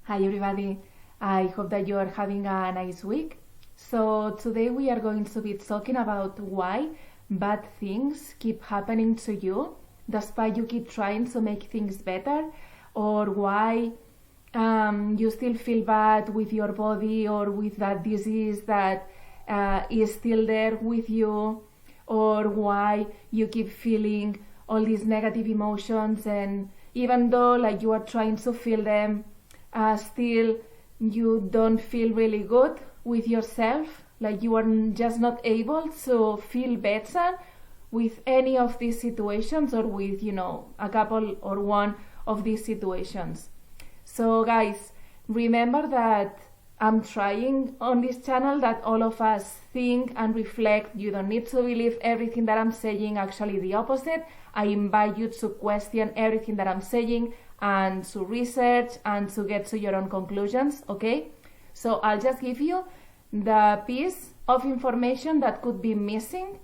Hi everybody, I hope that you are having a nice week. So today we are going to be talking about why bad things keep happening to you despite you keep trying to make things better, or why you still feel bad with your body or with that disease that is still there with you, or why you keep feeling all these negative emotions, and even though like you are trying to feel them, still you don't feel really good with yourself, like you are just not able to feel better with any of these situations, or with a couple or one of these situations. So guys, remember that I'm trying on this channel that all of us think and reflect. You don't need to believe everything that I'm saying, actually the opposite. I invite you to question everything that I'm saying and to research and to get to your own conclusions, okay? So I'll just give you the piece of information that could be missing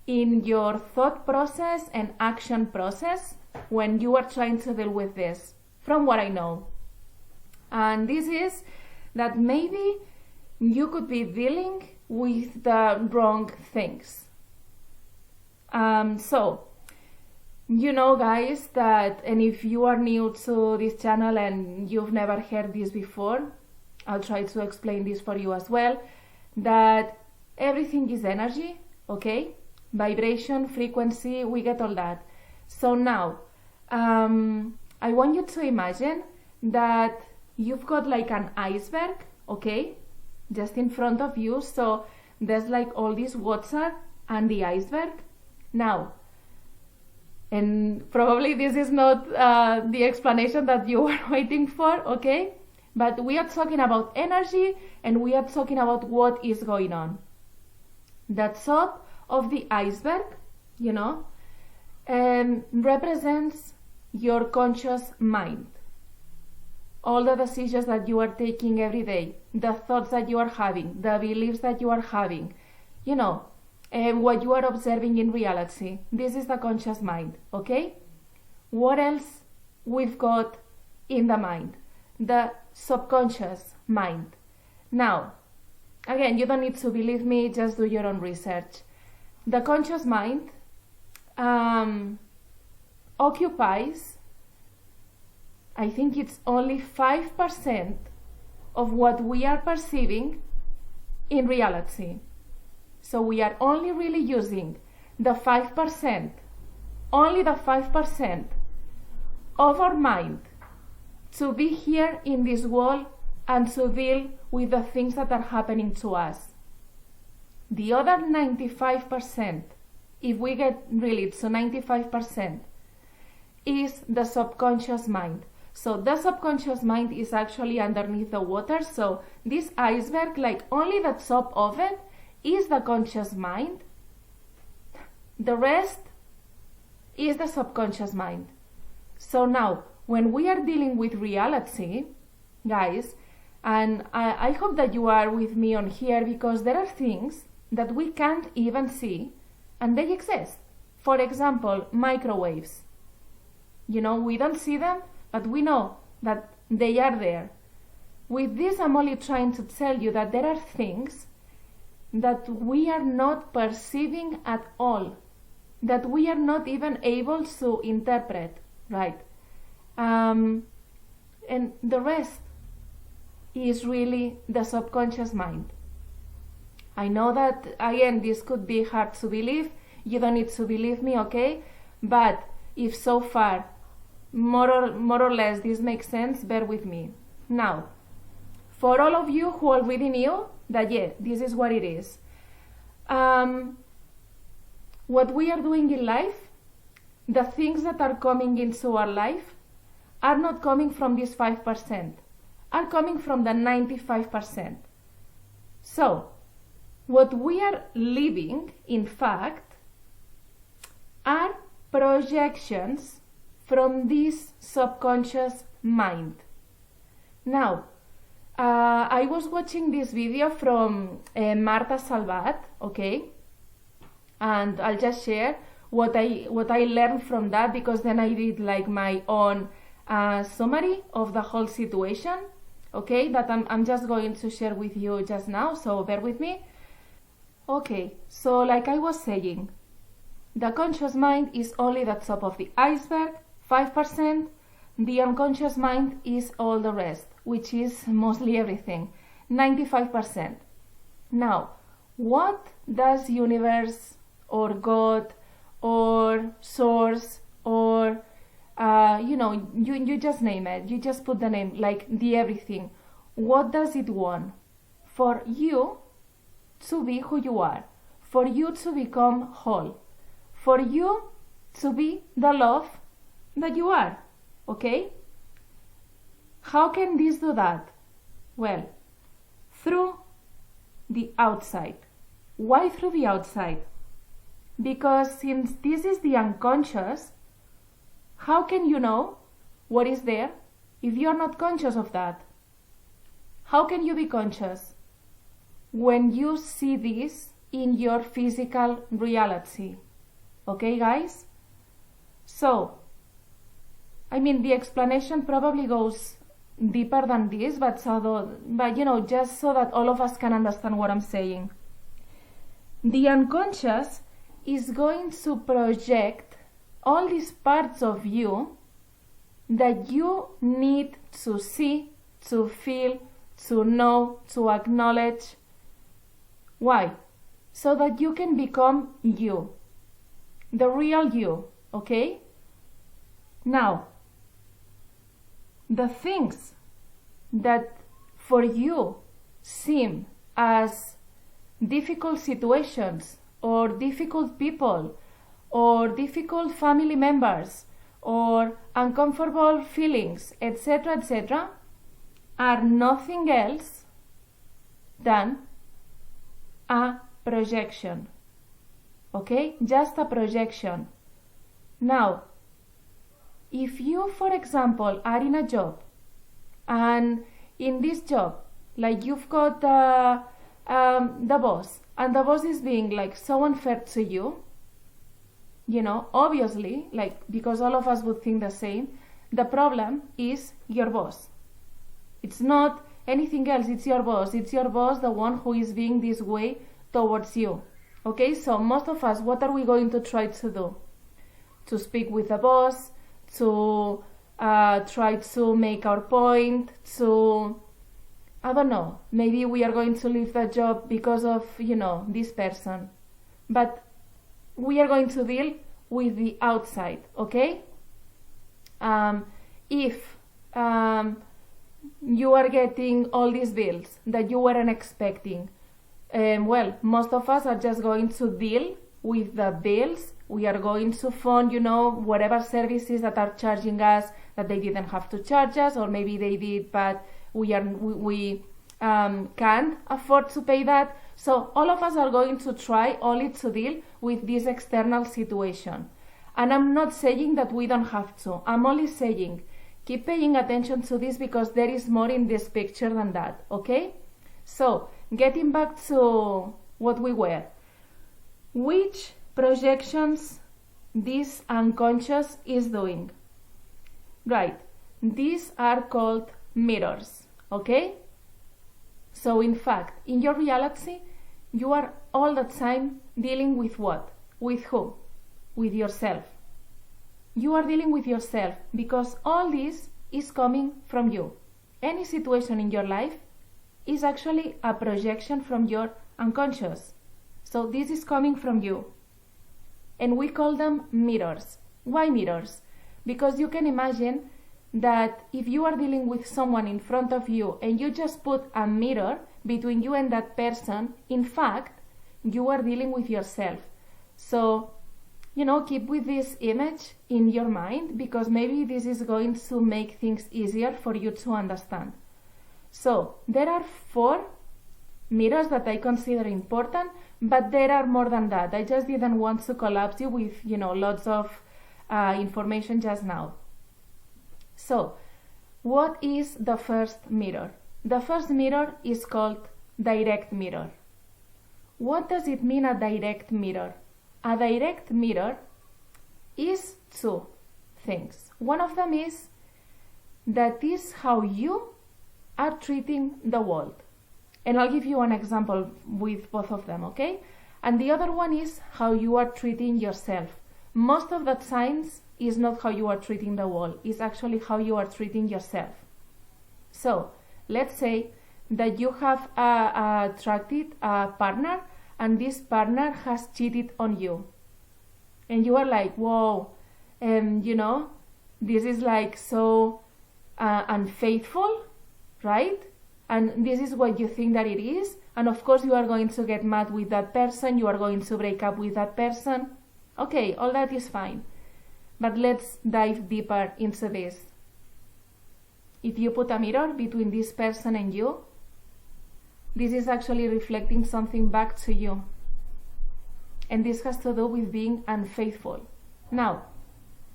in your thought process and action process when you are trying to deal with this, from what I know. And this is that maybe you could be dealing with the wrong things. So, you know guys that, and if you are new to this channel and you've never heard this before, I'll try to explain this for you as well, that everything is energy, okay? Vibration, frequency, we get all that. So now, I want you to imagine that you've got like an iceberg, okay, just in front of you. So there's like all this water and the iceberg. Now, and probably this is not the explanation that you were waiting for, okay? But we are talking about energy, and we are talking about what is going on. The top of the iceberg, represents your conscious mind. All the decisions that you are taking every day, the thoughts that you are having, the beliefs that you are having, and what you are observing in reality. This is the conscious mind, okay? What else we've got in the mind? The subconscious mind. Now, again, you don't need to believe me, just do your own research. The conscious mind occupies, I think it's only 5% of what we are perceiving in reality. So we are only really using the 5%, only the 5% of our mind to be here in this world and to deal with the things that are happening to us. The other 95%, if we get really to 95%, is the subconscious mind. So the subconscious mind is actually underneath the water. So this iceberg, like only the top of it is the conscious mind. The rest is the subconscious mind. So now, when we are dealing with reality, guys, and I hope that you are with me on here, because there are things that we can't even see and they exist. For example, microwaves. We don't see them, but we know that they are there. With this, I'm only trying to tell you that there are things that we are not perceiving at all, that we are not even able to interpret, right? And the rest is really the subconscious mind. I know that, again, this could be hard to believe. You don't need to believe me, okay? But if so far, more or less, this makes sense, bear with me. Now, for all of you who already knew that, this is what it is. What we are doing in life, the things that are coming into our life, are not coming from this 5%, are coming from the 95%. So, what we are living, in fact, are projections from this subconscious mind. Now, I was watching this video from Marta, okay? And I'll just share what I learned from that, because then I did like my own summary of the whole situation. okay, that I'm just going to share with you just now, so bear with me. Okay, so like I was saying, the conscious mind is only the top of the iceberg, 5%. The unconscious mind is all the rest, which is mostly everything, 95%. Now, what does universe or God or source or you just name it, you just put the name, like the everything, what does it want? For you to be who you are, for you to become whole, for you to be the love that you are, okay? How can this do that? Well, through the outside. Why through the outside? Because since this is the unconscious, how can you know what is there if you are not conscious of that? How can you be conscious? When you see this in your physical reality. Okay, guys? So, the explanation probably goes deeper than this, but just so that all of us can understand what I'm saying. The unconscious is going to project all these parts of you that you need to see, to feel, to know, to acknowledge. Why? So that you can become you, the real you, okay? Now, the things that for you seem as difficult situations or difficult people or difficult family members or uncomfortable feelings, etc., are nothing else than a projection. Okay? Just a projection. Now, if you, for example, are in a job, and in this job, like you've got the boss, and the boss is being like so unfair to you, obviously, like, because all of us would think the same, the problem is your boss. It's not anything else, it's your boss. It's your boss, the one who is being this way towards you. Okay, so most of us, what are we going to try to do? To speak with the boss, to try to make our point, to, I don't know, maybe we are going to leave the job because of, this person. But we are going to deal with the outside, okay? If you are getting all these bills that you weren't expecting, most of us are just going to deal with the bills. We are going to fund, whatever services that are charging us that they didn't have to charge us, or maybe they did, but we can't afford to pay that. So all of us are going to try only to deal with this external situation. And I'm not saying that we don't have to. I'm only saying keep paying attention to this because there is more in this picture than that, okay? So, getting back to what we were. Which projections this unconscious is doing? Right, these are called mirrors, okay? So in fact, in your reality, you are all the time dealing with what? With who? With yourself. You are dealing with yourself because all this is coming from you. Any situation in your life is actually a projection from your unconscious. So this is coming from you. And we call them mirrors. Why mirrors? Because you can imagine that if you are dealing with someone in front of you and you just put a mirror between you and that person, in fact, you are dealing with yourself. So, keep with this image in your mind because maybe this is going to make things easier for you to understand. So, there are 4 mirrors that I consider important, but there are more than that. I just didn't want to collapse you with, lots of information just now. So, what is the first mirror? The first mirror is called direct mirror. What does it mean, a direct mirror? A direct mirror is 2 things. One of them is that is how you are treating the world. And I'll give you an example with both of them, okay? And the other one is how you are treating yourself. Most of the signs is not how you are treating the world, it's actually how you are treating yourself. So, let's say that you have attracted a partner and this partner has cheated on you. And you are like, whoa, this is like so unfaithful, right? And this is what you think that it is. And of course you are going to get mad with that person, you are going to break up with that person. Okay, all that is fine. But let's dive deeper into this. If you put a mirror between this person and you, this is actually reflecting something back to you. And this has to do with being unfaithful. Now,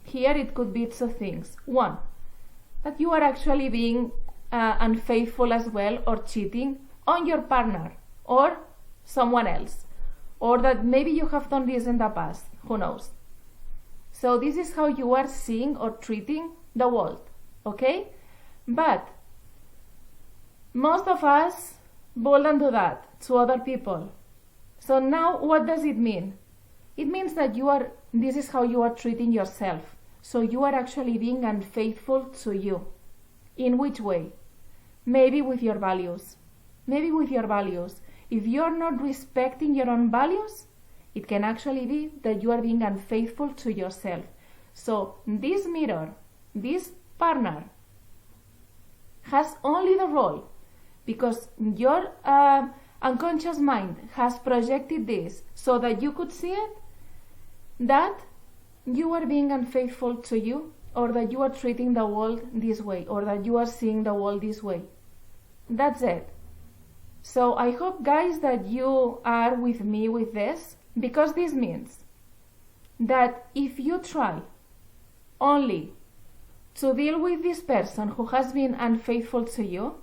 here it could be two things. One, that you are actually being unfaithful as well, or cheating on your partner or someone else. Or that maybe you have done this in the past, who knows. So this is how you are seeing or treating the world, okay? But most of us bolden do that to other people. So now what does it mean? It means that this is how you are treating yourself. So you are actually being unfaithful to you. In which way? Maybe with your values. Maybe with your values. If you are not respecting your own values, it can actually be that you are being unfaithful to yourself. So this mirror, this partner, has only the role, because your unconscious mind has projected this so that you could see it, that you are being unfaithful to you, or that you are treating the world this way, or that you are seeing the world this way. That's it. So I hope, guys, that you are with me with this, because this means that if you try only to deal with this person who has been unfaithful to you,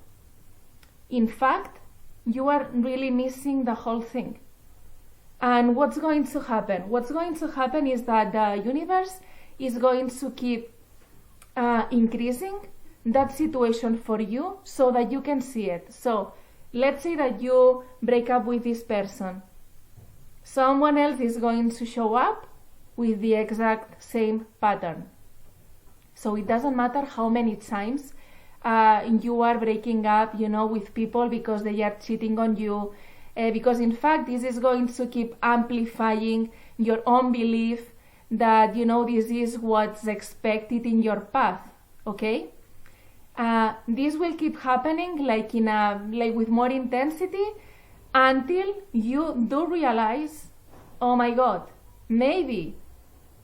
in fact, you are really missing the whole thing. And what's going to happen? What's going to happen is that the universe is going to keep increasing that situation for you so that you can see it. So let's say that you break up with this person. Someone else is going to show up with the exact same pattern. So it doesn't matter how many times you are breaking up, with people because they are cheating on you. Because in fact, this is going to keep amplifying your own belief that, this is what's expected in your path. Okay? This will keep happening like with more intensity until you do realize, oh my God, maybe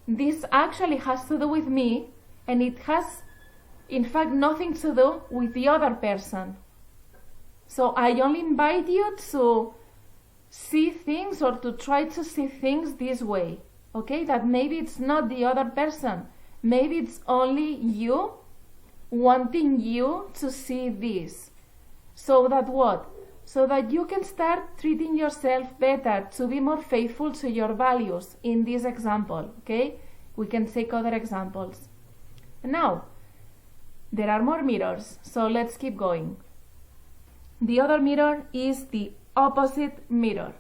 this actually has to do with me, and it has in fact nothing to do with the other person. So I only invite you to see things, or to try to see things this way, okay? That maybe it's not the other person, maybe it's only you wanting you to see this. So that what? So that you can start treating yourself better, to be more faithful to your values in this example, okay? We can take other examples. Now, there are more mirrors, so let's keep going. The other mirror is the opposite mirror,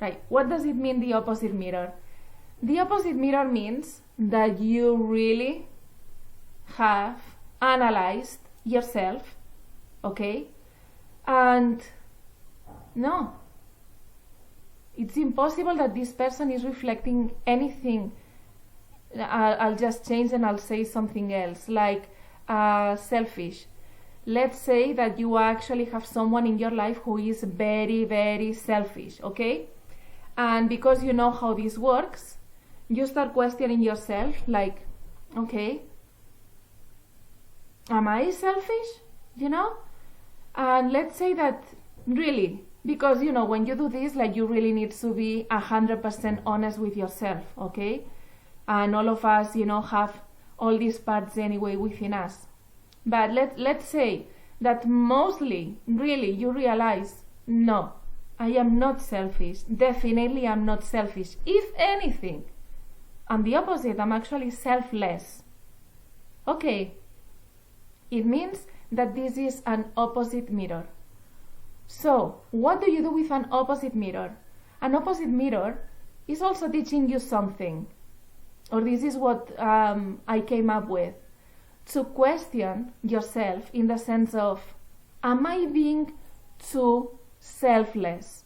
right? What does it mean, the opposite mirror? The opposite mirror means that you really have analyzed yourself, okay? And no, it's impossible that this person is reflecting anything. I'll just change and I'll say something else, like selfish. Let's say that you actually have someone in your life who is very, very selfish, okay? And because you know how this works, you start questioning yourself, like, okay, am I selfish? And let's say that really, because when you do this, like, you really need to be 100% honest with yourself, okay? And all of us, have all these parts anyway within us. But let's say that mostly, really, you realize, no, I am not selfish. Definitely I'm not selfish. If anything, I'm the opposite. I'm actually selfless. Okay. It means that this is an opposite mirror. So, what do you do with an opposite mirror? An opposite mirror is also teaching you something, or this is what I came up with, to question yourself in the sense of, am I being too selfless?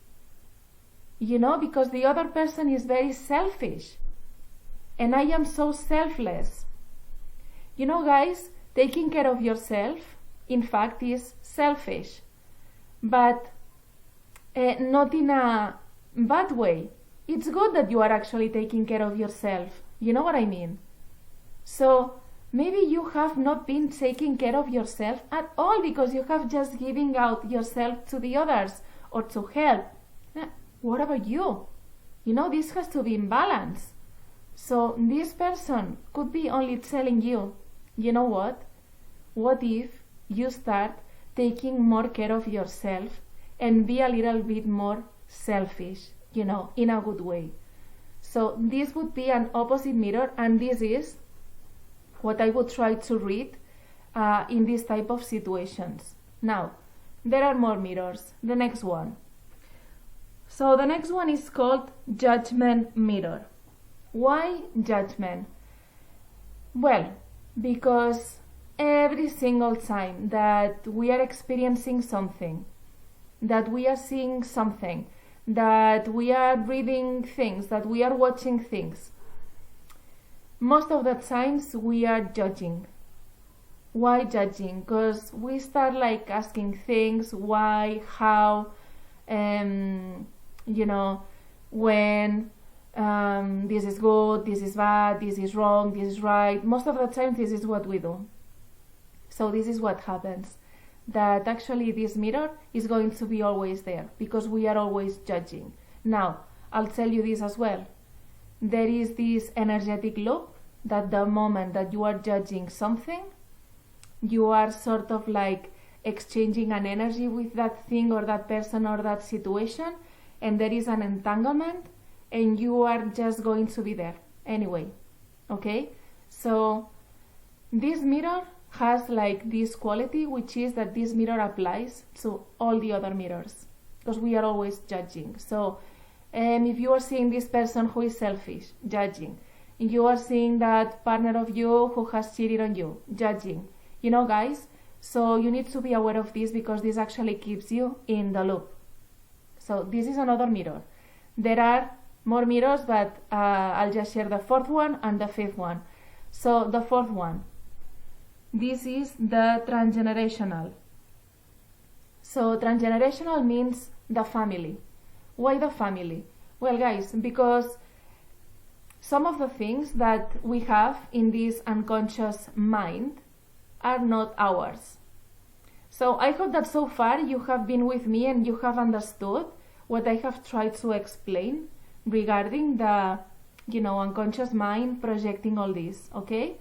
Because the other person is very selfish, and I am so selfless. Guys, taking care of yourself, in fact, is selfish, but not in a bad way. It's good that you are actually taking care of yourself. You know what I mean? So maybe you have not been taking care of yourself at all because you have just giving out yourself to the others or to help. What about you? This has to be in balance. So this person could be only telling you, you know what? What if you start taking more care of yourself and be a little bit more selfish, in a good way? So this would be an opposite mirror, and this is what I would try to read in this type of situations. Now, there are more mirrors. The next one. So the next one is called Judgment Mirror. Why judgment? Well, because every single time that we are experiencing something, that we are seeing something, that we are reading things, that we are watching things, most of the times we are judging. Why judging? Because we start asking things, why, how, when, this is good, this is bad, this is wrong, this is right. Most of the time this is what we do. So this is what happens, that actually this mirror is going to be always there because we are always judging. Now, I'll tell you this as well. There is this energetic loop that the moment that you are judging something, you are sort of exchanging an energy with that thing or that person or that situation, and there is an entanglement, and you are just going to be there anyway. Okay? So this mirror has this quality, which is that this mirror applies to all the other mirrors because we are always judging. So if you are seeing this person who is selfish, judging. If you are seeing that partner of you who has cheated on you, judging. Guys, so you need to be aware of this because this actually keeps you in the loop. So this is another mirror. There are more mirrors, but I'll just share the fourth one and the fifth one. So the fourth one, this is the transgenerational. So transgenerational means the family. Why the family? Well, guys, because some of the things that we have in this unconscious mind are not ours. So I hope that so far you have been with me and you have understood what I have tried to explain regarding the, unconscious mind projecting all this, okay?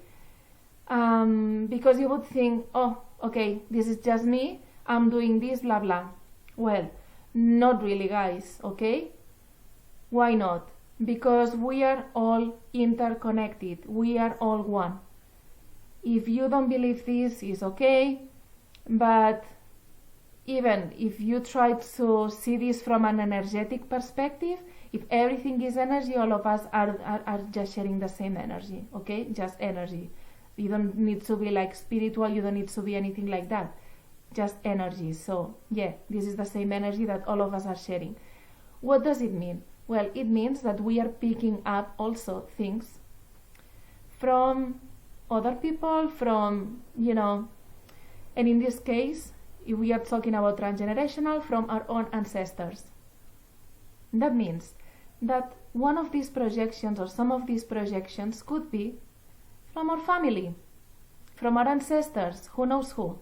Because you would think, oh, okay, this is just me, I'm doing this, blah, blah. Well, not really, guys, okay? Why not? Because we are all interconnected. We are all one. If you don't believe this, is okay, but even if you try to see this from an energetic perspective, if everything is energy, all of us are just sharing the same energy, okay? Just energy. You don't need to be spiritual, you don't need to be anything like that. Just energy. So, yeah, this is the same energy that all of us are sharing. What does it mean? Well, it means that we are picking up also things from other people, from, and in this case, if we are talking about transgenerational, from our own ancestors. That means that one of these projections or some of these projections could be from our family, from our ancestors, who knows who.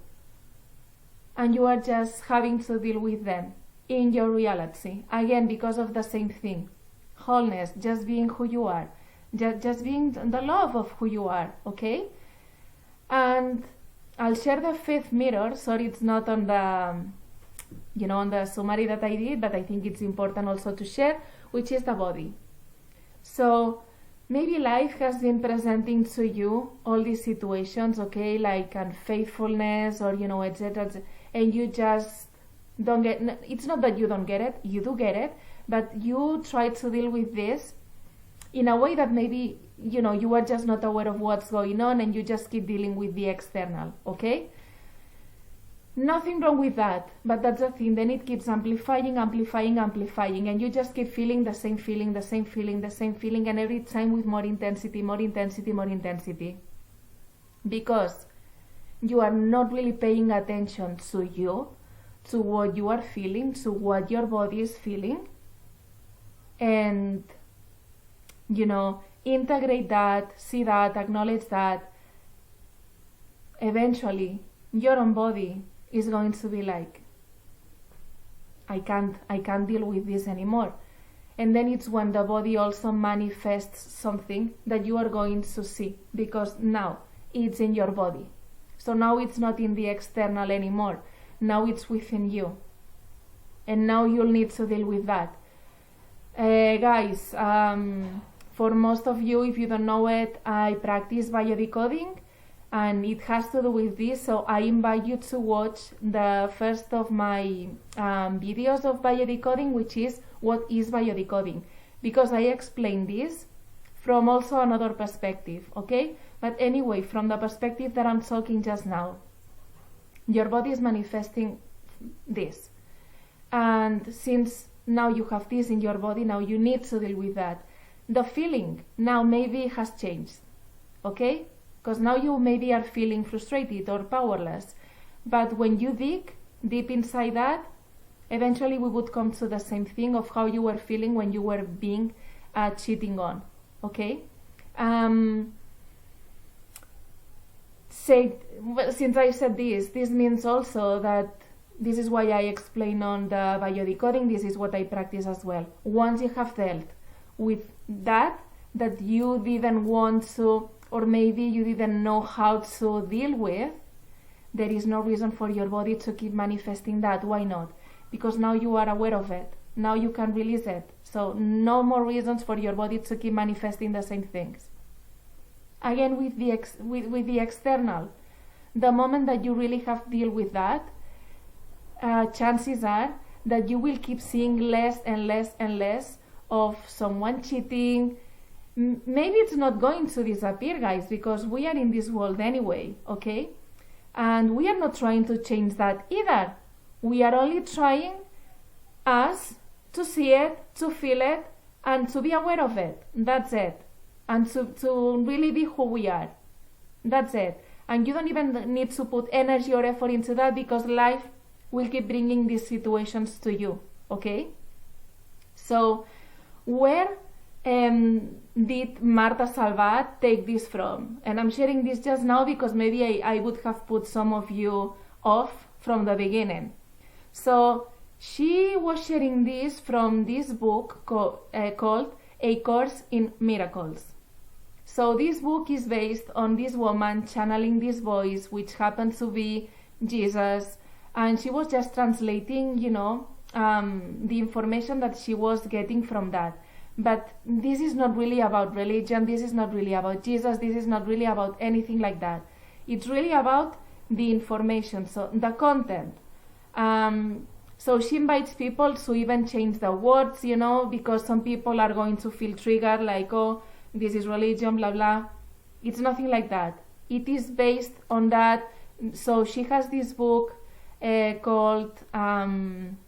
And you are just having to deal with them in your reality. Again, because of the same thing. Wholeness, just being who you are. Just being the love of who you are, okay? And I'll share the fifth mirror. Sorry, it's not on the, on the summary that I did, but I think it's important also to share, which is the body. So maybe life has been presenting to you all these situations, okay, like unfaithfulness or, etc., and you just don't get, it's not that you don't get it, you do get it, but you try to deal with this in a way that maybe, you are just not aware of what's going on and you just keep dealing with the external, okay? Nothing wrong with that, but that's the thing. Then it keeps amplifying, and you just keep feeling the same feeling, and every time with more intensity. Because you are not really paying attention to you, to what you are feeling, to what your body is feeling, and, integrate that, see that, acknowledge that. Eventually, your own body is going to be like, I can't deal with this anymore. And then it's when the body also manifests something that you are going to see, because now it's in your body. So now it's not in the external anymore. Now it's within you. And now you'll need to deal with that. Guys, for most of you, if you don't know it, I practice biodecoding. And it has to do with this, so I invite you to watch the first of my videos of biodecoding, which is what is biodecoding, because I explain this from also another perspective, okay? But anyway, from the perspective that I'm talking just now, your body is manifesting this, and since now you have this in your body, now you need to deal with that. The feeling now maybe has changed, okay? Because now you maybe are feeling frustrated or powerless. But when you dig deep inside that, eventually we would come to the same thing of how you were feeling when you were being cheating on. Okay? Since I said this means also that this is why I explain on the biodecoding, this is what I practice as well. Once you have dealt with that you didn't want to, or maybe you didn't know how to deal with, there is no reason for your body to keep manifesting that. Why not? Because now you are aware of it. Now you can release it. So no more reasons for your body to keep manifesting the same things. Again, with the external, the moment that you really have to deal with that, chances are that you will keep seeing less and less of someone cheating. Maybe it's not going to disappear, guys, because we are in this world anyway, okay? And we are not trying to change that either. We are only trying us to see it, to feel it, and to be aware of it. That's it. And to really be who we are. That's it. And you don't even need to put energy or effort into that, because life will keep bringing these situations to you, okay? So, where did Marta Salvat take this from? And I'm sharing this just now because maybe I would have put some of you off from the beginning. So she was sharing this from this book called A Course in Miracles. So this book is based on this woman channeling this voice, which happened to be Jesus, and she was just translating, the information that she was getting from that. But this is not really about religion, this is not really about Jesus, this is not really about anything like that. It's really about the information, so the content. So she invites people to even change the words, because some people are going to feel triggered, like, oh, this is religion, blah, blah. It's nothing like that. It is based on that. So she has this book called an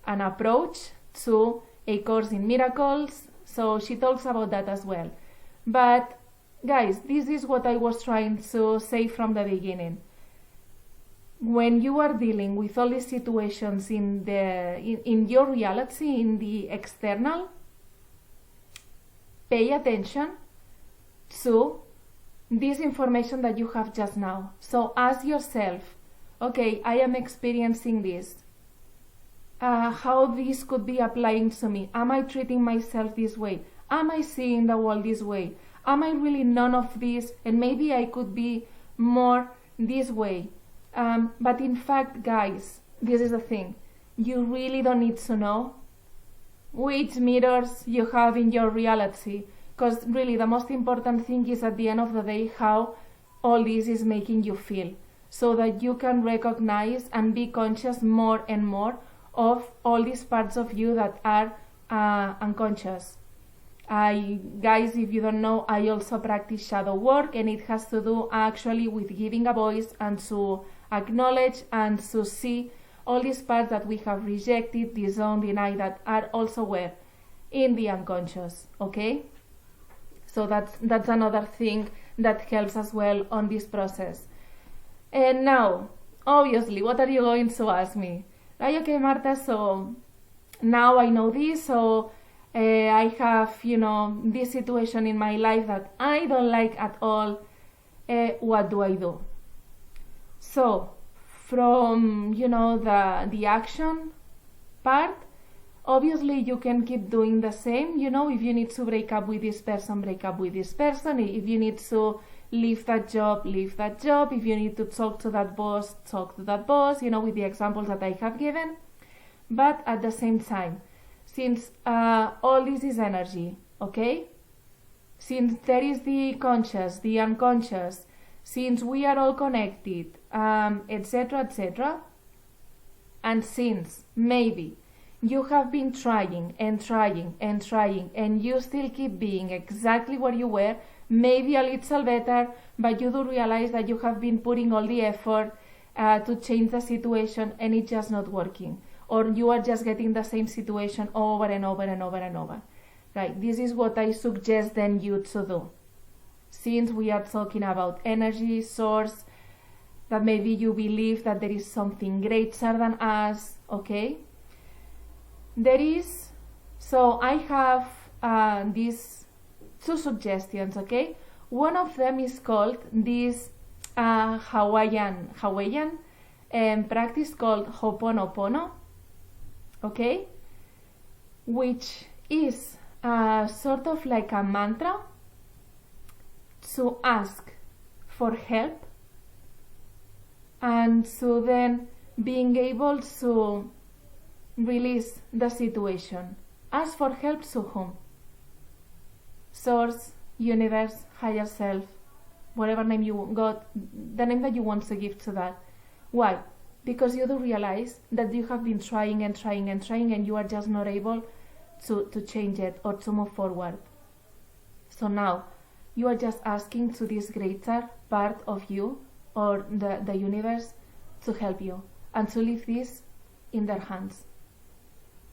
approach to A Course in Miracles, so she talks about that as well. But guys, this is what I was trying to say from the beginning. When you are dealing with all these situations in your reality, in the external, pay attention to this information that you have just now. So ask yourself, okay, I am experiencing this. How this could be applying to me? Am I treating myself this way? Am I seeing the world this way? Am I really none of this? And maybe I could be more this way. But in fact, guys, this is the thing. You really don't need to know which mirrors you have in your reality, because really the most important thing is at the end of the day how all this is making you feel, so that you can recognize and be conscious more and more of all these parts of you that are unconscious. Guys, if you don't know, I also practice shadow work, and it has to do actually with giving a voice and to acknowledge and to see all these parts that we have rejected, disowned, denied, that are also where? In the unconscious, okay? So that's another thing that helps as well on this process. And now, obviously, what are you going to ask me? Like, okay, Marta, so now I know this, so I have, this situation in my life that I don't like at all. What do I do? So, from, the action part, obviously you can keep doing the same. If you need to break up with this person, break up with this person. If you need to leave that job, leave that job. If you need to talk to that boss, talk to that boss, with the examples that I have given. But at the same time, since all this is energy, okay? Since there is the conscious, the unconscious, since we are all connected, etc., etc., and since maybe you have been trying and trying and trying, and you still keep being exactly where you were, maybe a little better, but you do realize that you have been putting all the effort to change the situation, and it's just not working, or you are just getting the same situation over and over and over and over. Right? This is what I suggest then you to do. Since we are talking about energy source, that maybe you believe that there is something greater than us, okay? So I have these two suggestions, okay? One of them is called this Hawaiian practice called Ho'oponopono, okay? Which is sort of like a mantra to ask for help, and so then being able to release the situation. Ask for help to whom? Source, universe, higher self, whatever name you got, the name that you want to give to that. Why? Because you do realize that you have been trying and trying and trying, and you are just not able to change it or to move forward. So now you are just asking to this greater part of you or the universe to help you and to leave this in their hands.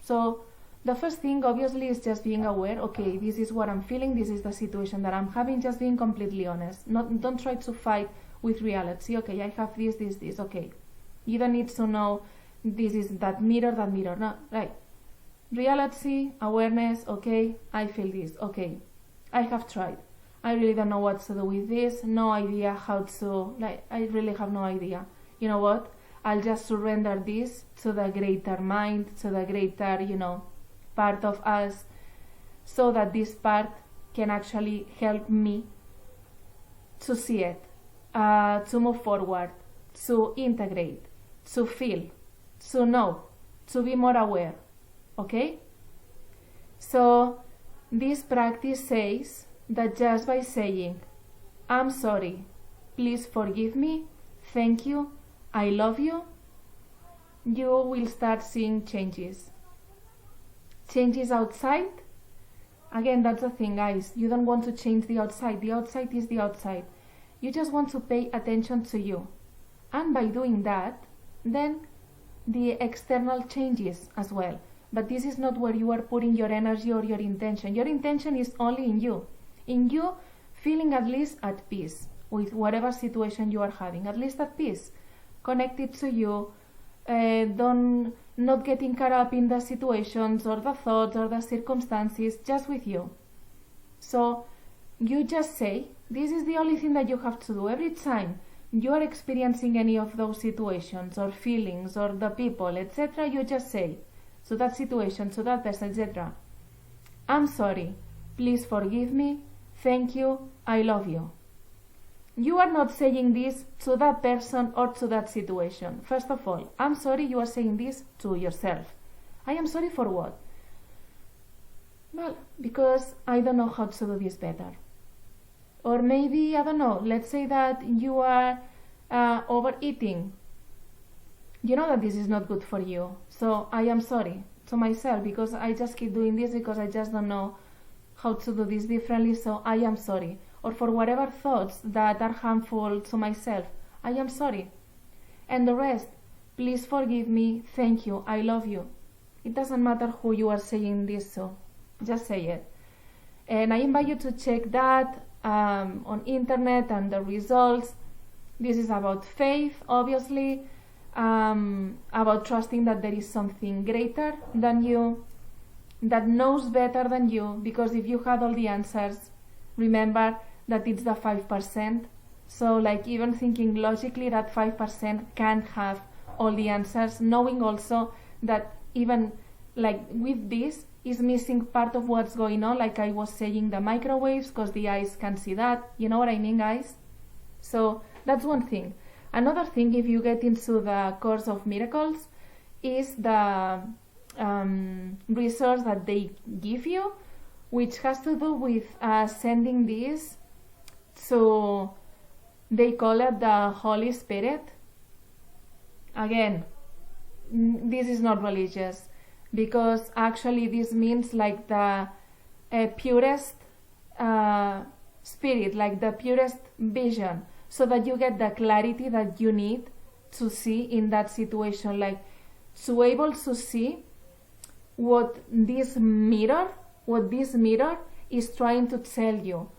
So the first thing obviously is just being aware, okay, this is what I'm feeling, this is the situation that I'm having, just being completely honest. Don't try to fight with reality. Okay, I have this, okay. You don't need to know this is that mirror, no, right. Reality, awareness, okay, I feel this, okay. I have tried. I really don't know what to do with this, no idea how to, I really have no idea. You know what? I'll just surrender this to the greater mind, to the greater, part of us, so that this part can actually help me to see it, to move forward, to integrate, to feel, to know, to be more aware, okay? So this practice says that just by saying, I'm sorry, please forgive me, thank you, I love you, you will start seeing changes. Changes outside, again, that's the thing, guys. You don't want to change the outside. The outside is the outside. You just want to pay attention to you. And by doing that, then the external changes as well. But this is not where you are putting your energy or your intention. Your intention is only in you. In you feeling at least at peace with whatever situation you are having. At least at peace. Connected to you. Not getting caught up in the situations or the thoughts or the circumstances, just with you. So you just say, this is the only thing that you have to do. Every time you are experiencing any of those situations or feelings or the people, etc., you just say, to that situation, to that person, etc., I'm sorry, please forgive me, thank you, I love you. You are not saying this to that person or to that situation. First of all, I'm sorry, you are saying this to yourself. I am sorry for what? Well, because I don't know how to do this better. Or maybe, I don't know, let's say that you are overeating. You know that this is not good for you. So I am sorry to myself because I just keep doing this because I just don't know how to do this differently. So I am sorry. Or for whatever thoughts that are harmful to myself, I am sorry. And the rest, please forgive me, thank you, I love you. It doesn't matter who you are saying this to, just say it. And I invite you to check that on internet and the results. This is about faith, obviously, about trusting that there is something greater than you, that knows better than you, because if you had all the answers, remember that it's the 5%. So like even thinking logically that 5% can't have all the answers, knowing also that even like with this is missing part of what's going on, like I was saying, the microwaves, because the eyes can't see that. You know what I mean, guys? So that's one thing. Another thing, if you get into the Course of Miracles, is the resource that they give you, which has to do with sending this to, they call it the Holy Spirit. Again, this is not religious, because actually this means like the purest spirit, like the purest vision, so that you get the clarity that you need to see in that situation, like to able to see what this mirror is trying to tell you,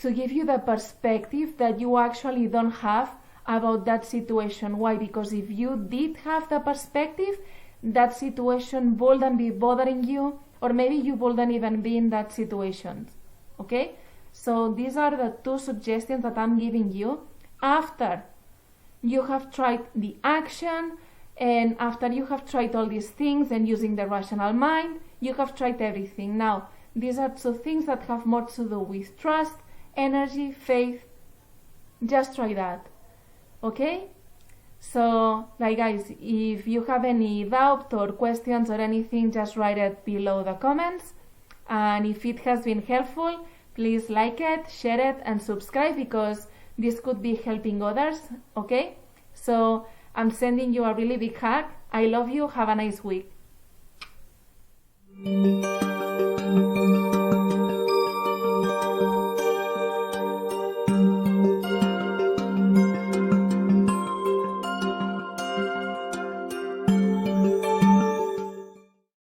to give you the perspective that you actually don't have about that situation. Why? Because if you did have the perspective, that situation wouldn't be bothering you, or maybe you wouldn't even be in that situation. Okay? So these are the two suggestions that I'm giving you after you have tried the action, and after you have tried all these things and using the rational mind, you have tried everything. Now, these are two things that have more to do with trust, energy, faith. Just try that. Okay? So, like guys, if you have any doubt or questions or anything, just write it below the comments. And if it has been helpful, please like it, share it, and subscribe, because this could be helping others. Okay? So, I'm sending you a really big hug. I love you. Have a nice week.